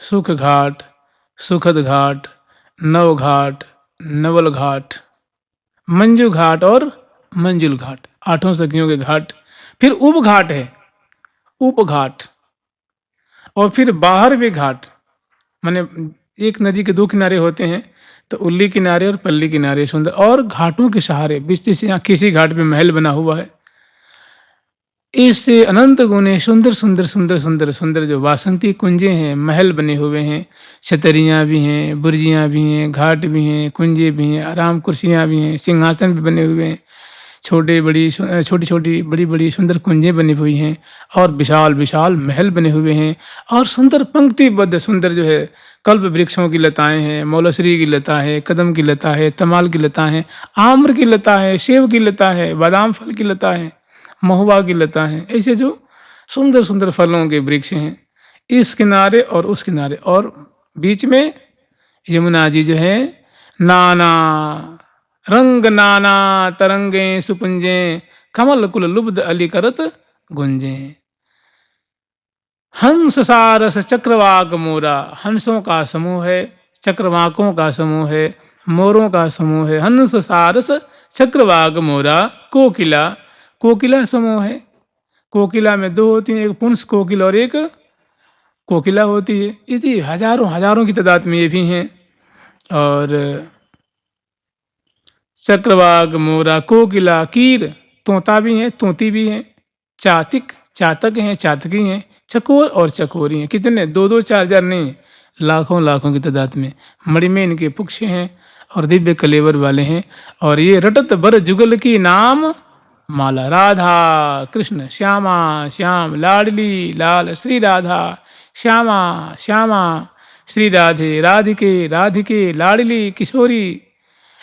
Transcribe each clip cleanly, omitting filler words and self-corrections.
सुख घाट, सुखद घाट, नव घाट, नवल घाट, मंजू घाट और मंजुल घाट, आठों सखियों के घाट। फिर उप घाट है, उप घाट, और फिर बाहर भी घाट। माने एक नदी के दो किनारे होते हैं, तो उल्ली किनारे और पल्ली किनारे सुंदर, और घाटों के सहारे बीच से यहाँ किसी घाट पे महल बना हुआ है। इससे अनंत गुने सुंदर सुंदर सुंदर सुंदर सुंदर जो वासंती कुंजे हैं, महल बने हुए हैं, छतरियाँ भी हैं, बुर्जियाँ भी हैं, घाट भी हैं, कुंजे भी हैं, आराम कुर्सियाँ भी हैं, सिंहासन भी बने हुए हैं, छोटी छोटी बड़ी बड़ी सुंदर कुंजें बनी हुई हैं, और विशाल विशाल महल बने हुए हैं, और सुंदर पंक्तिबद्ध सुंदर जो है कल्प वृक्षों की लताएं हैं, मौलश्री की लता है, कदम की लता है, तमाल की लता है, आम्र की लता है, सेब की लता है, बादाम फल की लता है, महुआ की लता है, ऐसे जो सुंदर सुंदर फलों के वृक्ष हैं इस किनारे और उस किनारे, और बीच में यमुना जी जो है नाना रंग नाना तरंगे सुपुंजे कमल कुल लुब्ध अली करत गुंजे। हंस सारस चक्रवाक मोरा, हंसों का समूह है, चक्रवाकों का समूह है, मोरों का समूह है। हंस सारस चक्रवाक मोरा, कोकिला, कोकिला समूह है। कोकिला में दो होती हैं, एक पुंस कोकिल और एक कोकिला होती है। इतनी हजारों हजारों की तादाद में ये भी हैं। और चक्रवाक मोरा, कोकिला, कीर, तोता भी हैं, तोती भी हैं, चातिक, चातक हैं, चातकी हैं, चकोर और चकोरी हैं। कितने? दो दो चार चार नहीं, लाखों लाखों की तादाद में। मणि में इनके पुक्ष हैं और दिव्य कलेवर वाले हैं। और ये रटत बर जुगल की नाम माला, राधा कृष्ण श्यामा श्याम, लाडली लाल श्री राधा, श्यामा श्यामा श्री राधे, राधिके राधिके, लाडली किशोरी,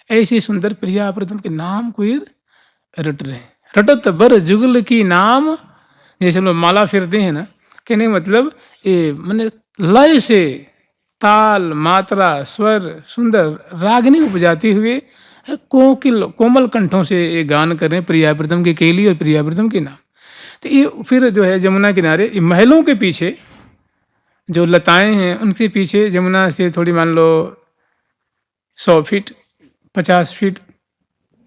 ऐसी सुंदर प्रिया प्रथम के नाम को ये रट रहे हैं। रटत बर जुगल की नाम, जैसे हम लोग माला फिरते हैं ना, कहने का मतलब ये मैंने लय से ताल मात्रा स्वर सुंदर रागनी उपजाते हुए कोकिल कोमल कंठों से ये गान कर रहे हैं प्रिया प्रथम के केली और प्रिया प्रथम के नाम। तो ये फिर जो है यमुना किनारे महलों के पीछे जो लताएं हैं उनके पीछे यमुना से थोड़ी मान लो 100 फीट 50 फीट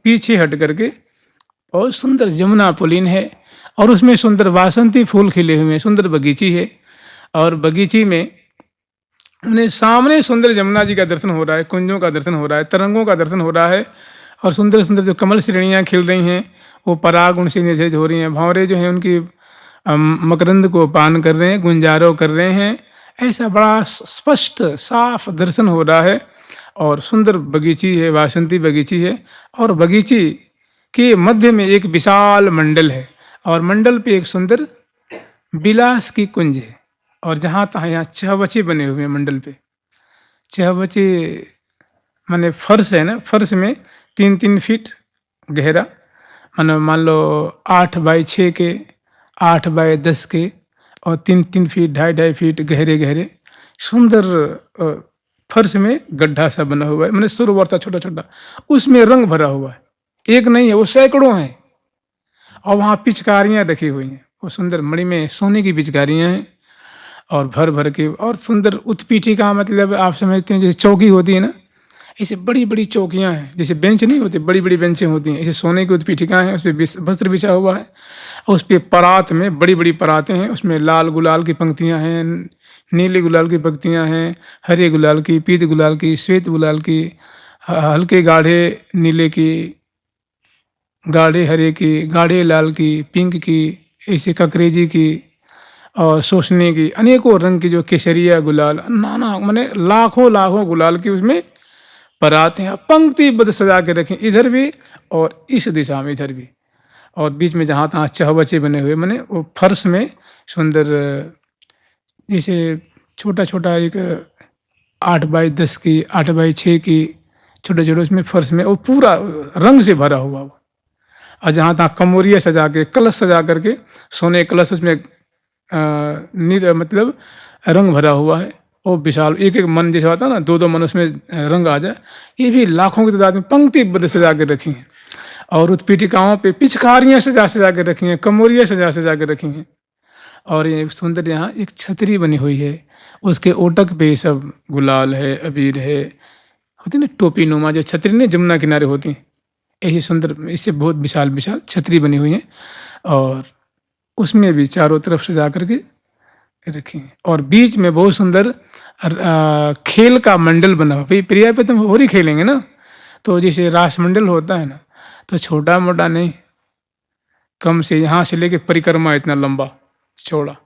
पीछे हट करके और सुंदर यमुना पुलिन है, और उसमें सुंदर वासंती फूल खिले हुए हैं, सुंदर बगीची है। और बगीची में उन्हें सामने सुंदर यमुना जी का दर्शन हो रहा है, कुंजों का दर्शन हो रहा है, तरंगों का दर्शन हो रहा है, और सुंदर सुंदर जो कमल श्रेणियाँ खिल रही हैं वो पराग उनसे निर्झरित हो रही हैं। भंवरे जो हैं उनकी मकरंद को पान कर रहे हैं, गुंजारो कर रहे हैं। ऐसा बड़ा स्पष्ट साफ दर्शन हो रहा है। और सुंदर बगीची है, वासंती बगीची है, और बगीची के मध्य में एक विशाल मंडल है, और मंडल पे एक सुंदर बिलास की कुंज है। और जहाँ तहाँ यहाँ चहबचे बने हुए हैं मंडल पे। चहबचे माने फर्श है ना, फर्श में 3-3 फीट गहरा, मानो मान लो 8 बाई 6 के, 8 बाई 10 के, और 3-3 फीट 2.5 फीट गहरे गहरे सुंदर फर्श में गड्ढा सा बना हुआ है, मैंने सरोवर था छोटा छोटा, उसमें रंग भरा हुआ है। एक नहीं है, वो सैकड़ों हैं। और वहाँ पिचकारियाँ रखी हुई हैं, वो सुंदर मणि में सोने की पिचकारियाँ हैं, और भर भर के, और सुंदर उत्पीठिका, मतलब आप समझते हैं जैसे चौकी होती है ना, ऐसे बड़ी बड़ी चौकियाँ हैं, जैसे बेंच नहीं होती, बड़ी बड़ी बेंचें होती हैं, ऐसे सोने की उत्पीठिका हैं, उस पर वस्त्र बिछा हुआ है, और उस पर परात में बड़ी बड़ी परातें हैं, उसमें लाल गुलाल की पंक्तियाँ हैं, नीले गुलाल की पंक्तियाँ हैं, हरे गुलाल की, पीत गुलाल की, श्वेत गुलाल की, हल्के गाढ़े नीले की, गाढ़े हरे की, गाढ़े लाल की, पिंक की, ऐसे ककरेजी की, और सोशने की, अनेकों रंग की जो केसरिया गुलाल, नाना माने लाखों लाखों गुलाल की उसमें परात हैं, पंक्तिबद्ध सजा के रखें, इधर भी और इस दिशा में इधर भी। और बीच में जहाँ तहाँ चहबचे बने हुए, माने वो फर्श में सुंदर जैसे छोटा छोटा एक 8 बाई 10 की, 8 बाई 6 की, छोटे छोटे उसमें फर्श में वो पूरा रंग से भरा हुआ वो। और जहाँ तहाँ कमोरिया सजा के, कलश सजा करके, सोने कलश, उसमें मतलब रंग भरा हुआ है। वो विशाल एक एक मन जैसे होता है ना, 2-2 मन उसमें रंग आ जाए। ये भी लाखों की तादाद में पंक्तिबद्ध सजा के रखी हैं। और उत्पीठिकाओं पे पिचकारियाँ सजा सजा के रखी हैं, कमोरियाँ सजा सजा के रखी हैं। और ये सुंदर यहाँ एक छतरी बनी हुई है, उसके ओटक पे सब गुलाल है, अबीर है, होती ना टोपी नुमा जो छतरी ने जमुना किनारे होती हैं, ऐसी सुंदर, इससे बहुत विशाल विशाल छतरी बनी हुई है, और उसमें भी चारों तरफ सजा करके रखी हैं। और बीच में बहुत सुंदर खेल का मंडल बना हुआ। भाई प्रिया पे तुम होरी खेलेंगे ना, तो जैसे राष्ट्रमंडल होता है ना, तो छोटा मोटा नहीं, कम से यहाँ से लेके परिक्रमा इतना लंबा चौड़ा,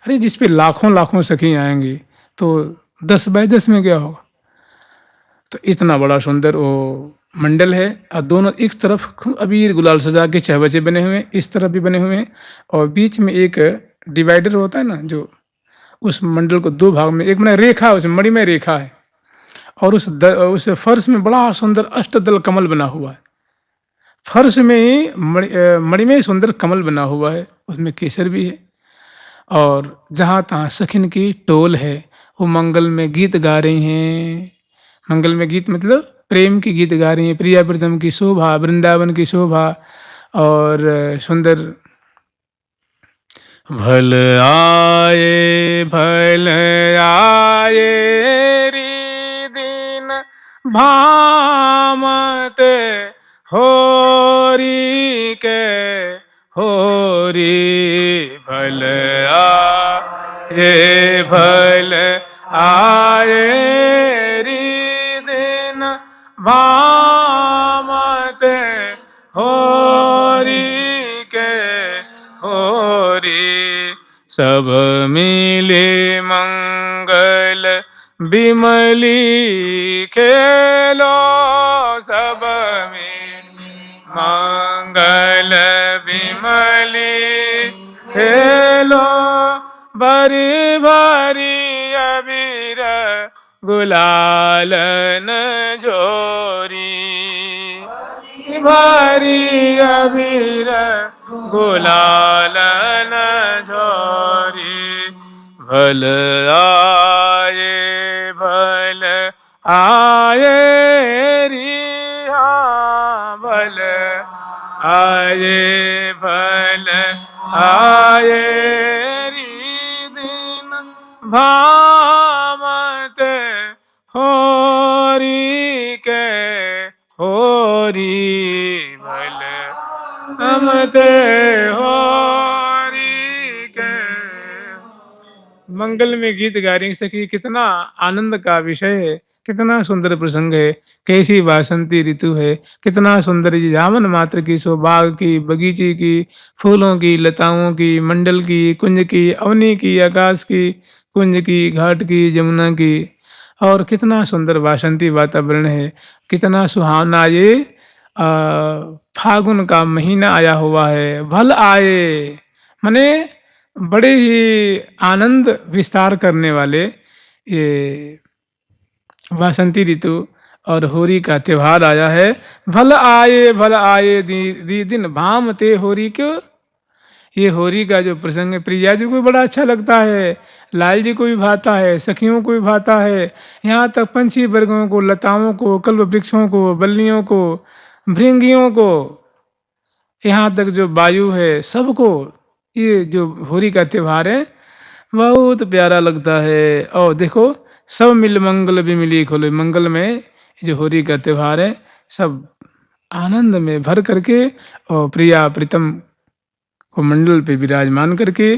अरे जिस पे लाखों लाखों सखी आएंगी, तो 10 बाय 10 में क्या होगा। तो इतना बड़ा सुंदर वो मंडल है, और दोनों एक तरफ खूब अबीर गुलाल सजा के चहबचे बने हुए हैं, इस तरफ भी बने हुए हैं, और बीच में एक डिवाइडर होता है ना, जो उस मंडल को दो भाग में, एक मैंने रेखा, उसमें मणिमय रेखा है, और उस फर्श में बड़ा सुंदर अष्टदल कमल बना हुआ है। फर्श में ही मणिमय सुंदर कमल बना हुआ है, उसमें केसर भी है, और जहाँ तहाँ सखिन की टोल है, वो मंगल में गीत गा रही हैं। मंगल में गीत मतलब प्रेम की गीत गा रही हैं, प्रिया प्रीतम की शोभा, वृंदावन की शोभा, और सुंदर भल आए री दिन भामत होरी के होरी, भल आए री दिन भामत होरी के होरी, सब मिले मंगल बिमली खेलो, सब मिले मंगल बिमली खेलो, भरी भरी अबीर गुलाल न झोरी, भरी अबीर गुलाल न झोरी, भल आए रिहा, भल आए री दिन भामत होरी के होरी, भल हमते होरी के। मंगल में गीत गा रही सखी, कितना आनंद का विषय है, कितना सुंदर प्रसंग है, कैसी वासंती ऋतु है, कितना सुंदर ये जामन मात्र की सौभाग की, बगीचे की, फूलों की, लताओं की, मंडल की, कुंज की, अवनी की, आकाश की, कुंज की, घाट की, जमुना की, और कितना सुंदर वासंती वातावरण है, कितना सुहावना ये फागुन का महीना आया हुआ है। भल आए मने बड़े ही आनंद विस्तार करने वाले ये वासंती ऋतु और होरी का त्योहार आया है। भल आए दी दिन भाम ते होरी क्यों। ये होरी का जो प्रसंग है प्रिया जी को भी बड़ा अच्छा लगता है, लाल जी को भी भाता है, सखियों को भी भाता है, यहाँ तक पंछी वर्गों को, लताओं को, कल्प वृक्षों को, बल्लियों को, भृंगियों को, यहाँ तक जो वायु है, सबको ये जो होली का त्योहार है बहुत प्यारा लगता है। और देखो सब मिल मंगल भी मिली खोले, मंगल में जो होली का त्योहार है सब आनंद में भर करके, और प्रिया प्रीतम को मंडल पे विराजमान करके,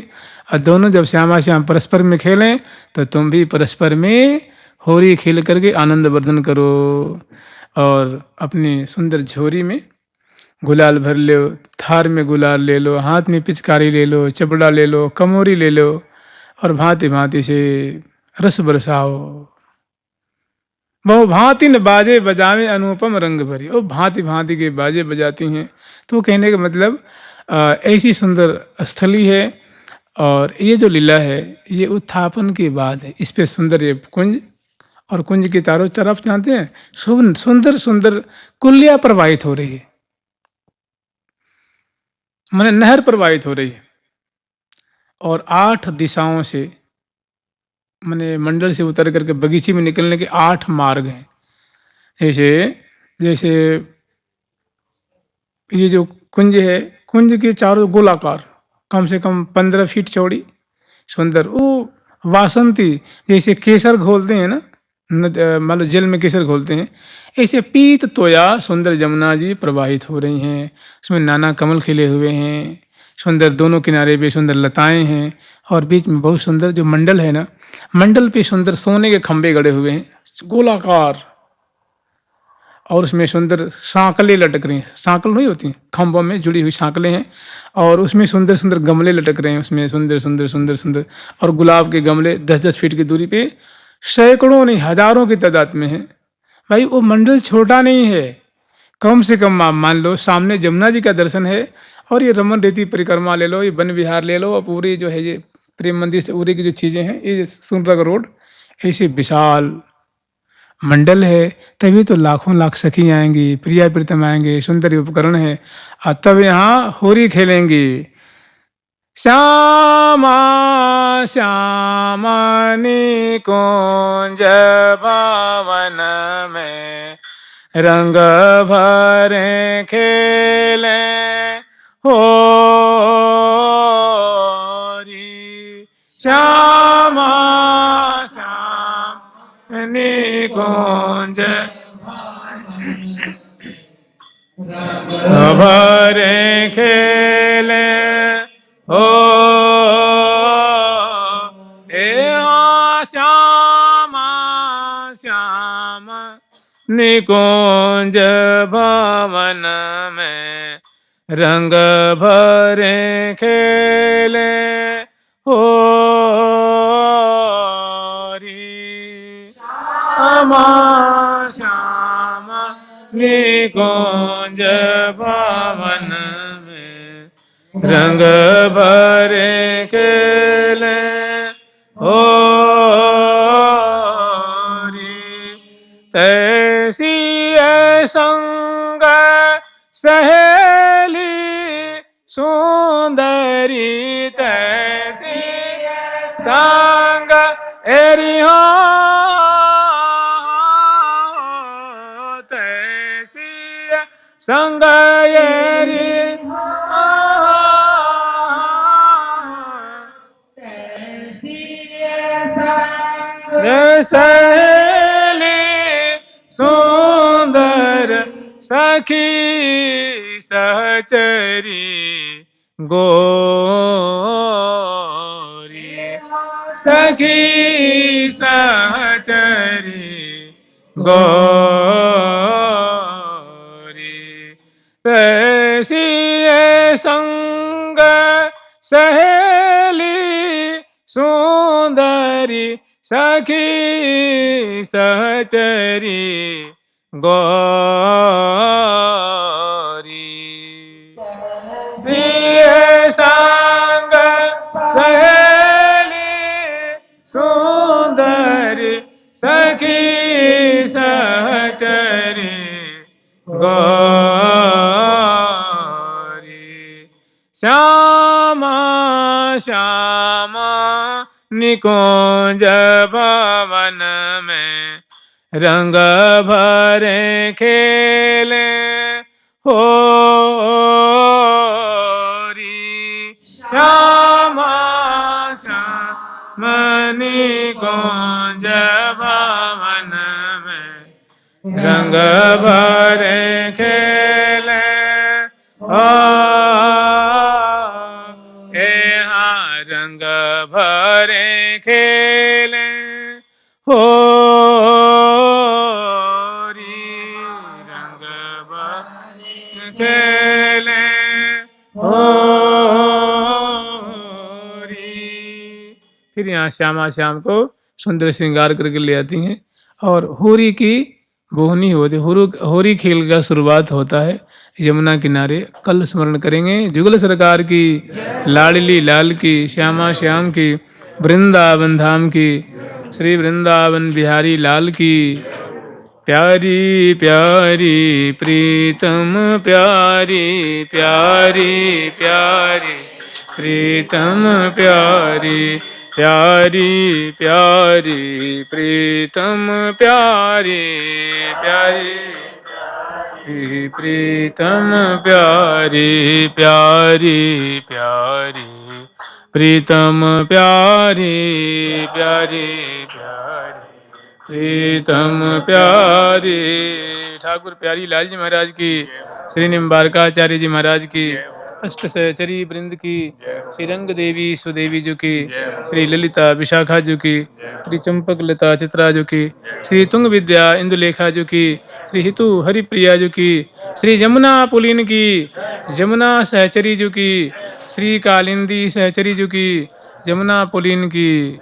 और दोनों जब श्यामा श्याम परस्पर में खेलें तो तुम भी परस्पर में होली खेल करके आनंद वर्धन करो, और अपनी सुंदर झोरी में गुलाल भर लो, थार में गुलाल ले लो, हाथ में पिचकारी ले लो, चपड़ा ले लो, कमोरी ले लो, और भांति भांति से रस बरसाओ। बहु भांति न बाजे बजावे अनुपम रंग भरी, वो भांति भांति के बाजे बजाती हैं। तो कहने का मतलब ऐसी सुंदर स्थली है। और ये जो लीला है ये उत्थापन के बाद है, इस पे सुंदर ये कुंज, और कुंज के चारों तरफ जानते हैं सुंदर सुंदर कुलिया प्रवाहित हो रही है, माने नहर प्रवाहित हो रही है, और 8 दिशाओं से माने मंडल से उतर करके बगीचे में निकलने के 8 मार्ग हैं। जैसे जैसे ये जो कुंज है, कुंज के चारों गोलाकार, कम से कम 15 फीट चौड़ी, सुंदर, वो वासंती, जैसे केसर घोलते हैं ना, मान लो जल में केसर घोलते हैं, ऐसे पीत तोया सुंदर जमुना जी प्रवाहित हो रही हैं। उसमें नाना कमल खिले हुए हैं, सुंदर दोनों किनारे पे सुंदर लताएं हैं, और बीच में बहुत सुंदर जो मंडल है ना, मंडल पे सुंदर सोने के खंभे गड़े हुए हैं गोलाकार, और उसमें सुंदर सांकलें लटक रही हैं। सांकल नहीं होती, खंभों में जुड़ी हुई सांकलें हैं, और उसमें सुंदर सुंदर गमले लटक रहे हैं, उसमें सुंदर सुंदर सुंदर सुंदर, और गुलाब के गमले 10-10 फीट की दूरी पे सैकड़ों नहीं हजारों की तादाद में हैं। भाई वो मंडल छोटा नहीं है, कम से कम आप मान लो सामने जमुना जी का दर्शन है, और ये रमन रेती परिक्रमा ले लो, ये वन विहार ले लो, और पूरी जो है ये प्रेम मंदिर से उरी की जो चीज़ें हैं, ये सुंदर रोड, ऐसे विशाल मंडल है, तभी तो लाखों लाख सखी आएंगी, प्रिया प्रीतम आएंगे, सुंदर उपकरण है, और तब यहाँ होरी खेलेंगी। श्यामा श्यामा निकुंज भवन में रंग भरे खेले होरी। श्यामा श्याम निकुंज भरे खेले हो श्यामा श्याम निकुंज भवन में रंग भरे खेले होरी। श्यामा श्यामा निकुंज भवन में रंग भरे खेले होरी। तैसी संग सहेली सुंदरी, तैसी संग एरी हो, तैसी संग एरी सहेली सुंदर सखी सहचरी गोरी। सखी सहचरी गोरी। तैसी संग सहेली सुंदरी सखी सहचरी गोरी। संग सहेली सुंदरी सखी सहचरी गोरी। श्यामा श्यामा निकुंज भवन में रंग भरे खेले होरी। श्यामा श्यामा निकुंज भवन में रंग भरे खेले रंग भरे खेले होरी। रंग भरे खेले होरी। फिर यहाँ श्यामा श्याम को सुंदर श्रृंगार करके ले आती हैं, और होरी की बोहनी होती, होरी खेल का शुरुआत होता है यमुना किनारे। कल स्मरण करेंगे जुगल सरकार की, लाडली लाल की, श्यामा श्याम की, वृंदावन धाम की, श्री वृंदावन बिहारी लाल की। प्यारी प्यारी प्रीतम प्यारी प्यारी प्यारी प्रीतम प्यारी प्यारी प्यारी प्रीतम प्यारी प्यारी प्रीतम प्यारी प्यारी प्यारी प्रीतम प्यारे प्यारे प्यारे प्रीतम प्यारे। ठाकुर प्यारी लाल जी महाराज की, श्री निम्बारकाचार्य जी महाराज की, अष्ट सहचरी वृंद की, श्री रंग देवी सुदेवी जी की, श्री ललिता विशाखा जी की, श्री चंपक लता चित्रा जी की, श्री तुंग विद्या इंदुलेखा जी की, श्री हितु हरिप्रिया जी की, श्री यमुना पुलिन की, यमुना सहचरी जी की, श्री कालिंदी सहचरी जी की, यमुना पुलिन की,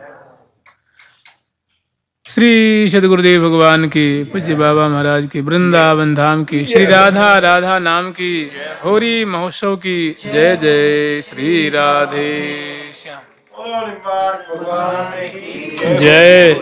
श्री सदगुरुदेव भगवान की, पूज्य बाबा महाराज की, वृंदावन धाम की, श्री राधा राधा नाम की, होरी महोत्सव की, जय जय श्री राधे श्याम। जय।